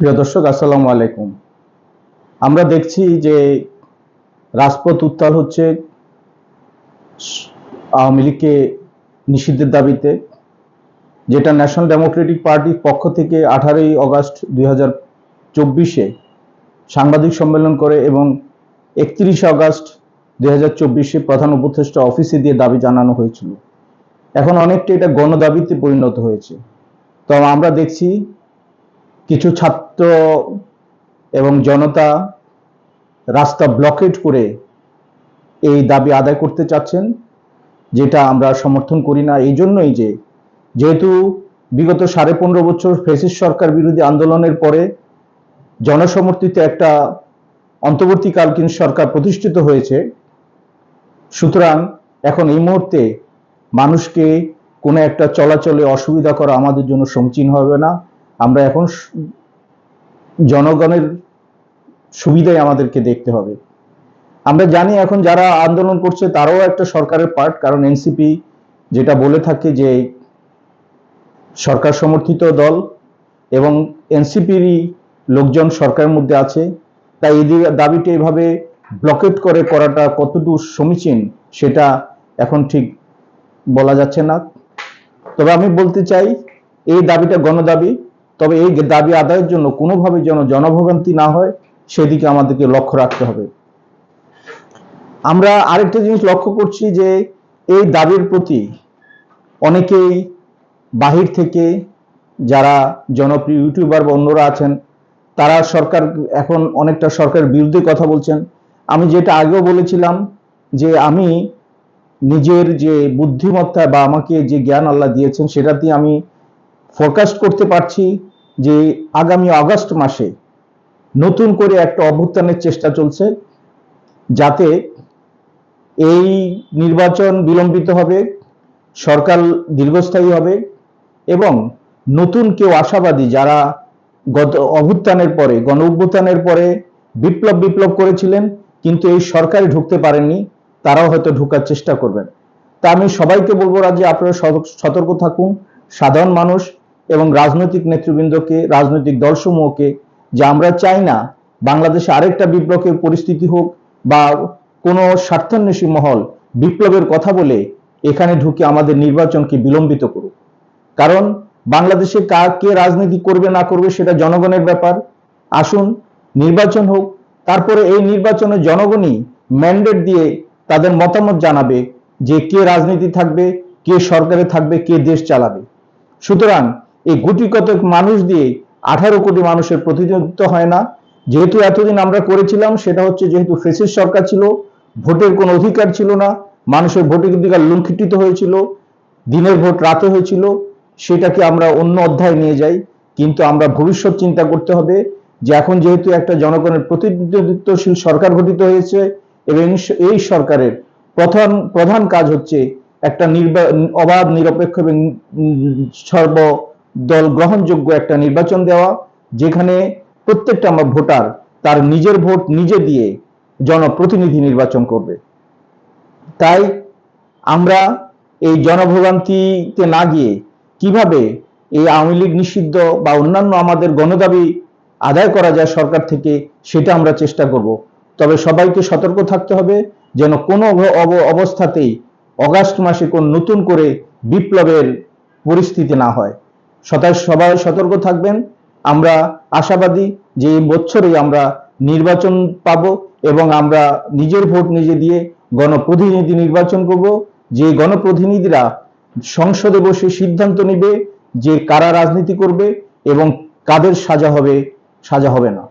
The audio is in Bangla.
প্রিয় দর্শক, আসসালামু আলাইকুম। আমরা দেখছি যে রাজপথ উত্তাল হচ্ছে আওয়ামী লীগকে নিষিদ্ধের দাবিতে, যেটা ন্যাশনাল ডেমোক্রেটিক পার্টির পক্ষ থেকে 18ই অগাস্ট 2024-এ সাংবাদিক সম্মেলন করে এবং 31শে অগাস্ট 2024-এ প্রধান উপদেষ্টা অফিসে দিয়ে দাবি জানানো হয়েছিল। এখন অনেকটা এটা গণদাবিতে পরিণত হয়েছে। তো আমরা দেখছি কিছু ছাত্র এবং জনতা রাস্তা ব্লকেট করে এই দাবি আদায় করতে চাচ্ছেন, যেটা আমরা সমর্থন করি না। এই জন্যই যেহেতু বিগত 15.5 বছর ফ্যাসিস্ট সরকার বিরোধী আন্দোলনের পরে জনসমর্থিত একটা অন্তর্বর্তীকালীন সরকার প্রতিষ্ঠিত হয়েছে, সুতরাং এখন এই মুহূর্তে মানুষকে কোনো একটা চলাচলে অসুবিধা করা আমাদের জন্য সমীচীন হবে না। আমরা এখন জনগণের সুবিধাই আমাদেরকে দেখতে হবে। আমরা জানি এখন যারা আন্দোলন করছে তারাও একটা সরকারের পার্ট, কারণ এনসিপি যেটা বলে থাকে যে সরকার সমর্থিত দল এবং এনসিপিরই লোকজন সরকারের মধ্যে আছে। তাই এই দাবিটা এভাবে ব্লকেট করে করাটা কতদূর সমীচীন সেটা এখন ঠিক বলা যাচ্ছে না। তবে আমি বলতে চাই এই দাবিটা গণদাবি, তবে এই দাবি আদায়ের জন্য কোনোভাবে যেন জনভোগান্তি না হয় সেদিকে আমাদেরকে লক্ষ্য রাখতে হবে। আমরা আরেকটা জিনিস লক্ষ্য করছি যে এই দাবির প্রতি অনেকেই বাহির থেকে যারা জনপ্রিয় ইউটিউবার বা অন্যরা আছেন তারা এখন অনেকটা সরকারের বিরুদ্ধে কথা বলছেন। আমি যেটা আগেও বলেছিলাম যে আমি নিজের যে বুদ্ধিমত্তা বা আমাকে যে জ্ঞান আল্লাহ দিয়েছেন সেটাতে আমি ফোরকাস্ট করতে পারছি যে আগামী আগস্ট মাসে নতুন করে একটা অভ্যুত্থানের চেষ্টা চলছে, যাতে এই নির্বাচন বিলম্বিত হবে, সরকার দীর্ঘস্থায়ী হবে এবং নতুন কেউ আশাবাদী যারা গত অভ্যুত্থানের পরে গণ অভ্যুত্থানের পরে বিপ্লব করেছিলেন কিন্তু এই সরকারে ঢুকতে পারেননি, তারাও হয়তো ঢোকার চেষ্টা করবেন। তা আমি সবাইকে বলবো যে আপনারা সতর্ক থাকুন, সাধারণ মানুষ এবং রাজনৈতিক নেতৃবৃন্দকে, রাজনৈতিক দলসমূহকে, যে আমরা চাই না বাংলাদেশে আরেকটা বিপ্লবের পরিস্থিতি হোক বা কোনো স্বার্থান্বেষী মহল বিপ্লবের কথা বলে এখানে ঢুকে আমাদের নির্বাচনকে বিলম্বিত করুক। কারণ বাংলাদেশে কে রাজনীতি করবে না করবে সেটা জনগণের ব্যাপার। আসুন নির্বাচন হোক, তারপরে এই নির্বাচনে জনগণই ম্যান্ডেট দিয়ে তাদের মতামত জানাবে যে কে রাজনীতি থাকবে, কে সরকারে থাকবে, কে দেশ চালাবে। সুতরাং এই গুটি কতক মানুষ দিয়ে 18 কোটি মানুষের প্রতিনিধিত্ব হয় না। যেহেতু এতদিন আমরা করেছিলাম সেটা হচ্ছে যেহেতু ফ্যাসিস্ট সরকার ছিল, ভোটের কোনো অধিকার ছিল না, মানুষের ভোটের অধিকার লুণ্ঠিত হয়েছিল, দিনের ভোট রাতে হয়েছিল, সেটাকে আমরা অন্য অধ্যায়ে নিয়ে যাই। কিন্তু আমরা ভবিষ্যৎ চিন্তা করতে হবে যে এখন যেহেতু একটা জনগণের প্রতিনিধিত্বশীল সরকার গঠিত হয়েছে এবং এই সরকারের প্রধান কাজ হচ্ছে একটা অবাধ, নিরপেক্ষ এবং সর্বদল গ্রহণযোগ্য একটা নির্বাচন দেওয়া, যেখানে প্রত্যেকটা আমরা ভোটার তার নিজের ভোট নিজে দিয়ে জনপ্রতিনিধি নির্বাচন করবে। তাই আমরা এই জনভোগান্তিতে না গিয়ে কিভাবে এই আওয়ামী লীগ নিষিদ্ধ বা অন্যান্য আমাদের গণদাবি আদায় করা যায় সরকার থেকে সেটা আমরা চেষ্টা করব। তবে সবাইকে সতর্ক থাকতে হবে যেন কোনো অবস্থাতেই অগাস্ট মাসে কোন নতুন করে বিপ্লবের পরিস্থিতি না হয়। সবাই সতর্ক থাকবেন। আমরা আশাবাদী যে এই বছরেই আমরা নির্বাচন পাব এবং আমরা নিজের ভোট নিজে দিয়ে গণপ্রতিনিধি নির্বাচন করব, যে গণপ্রতিনিধিরা সংসদে বসে সিদ্ধান্ত নেবে যে কারা রাজনীতি করবে এবং কাদের সাজা হবে না।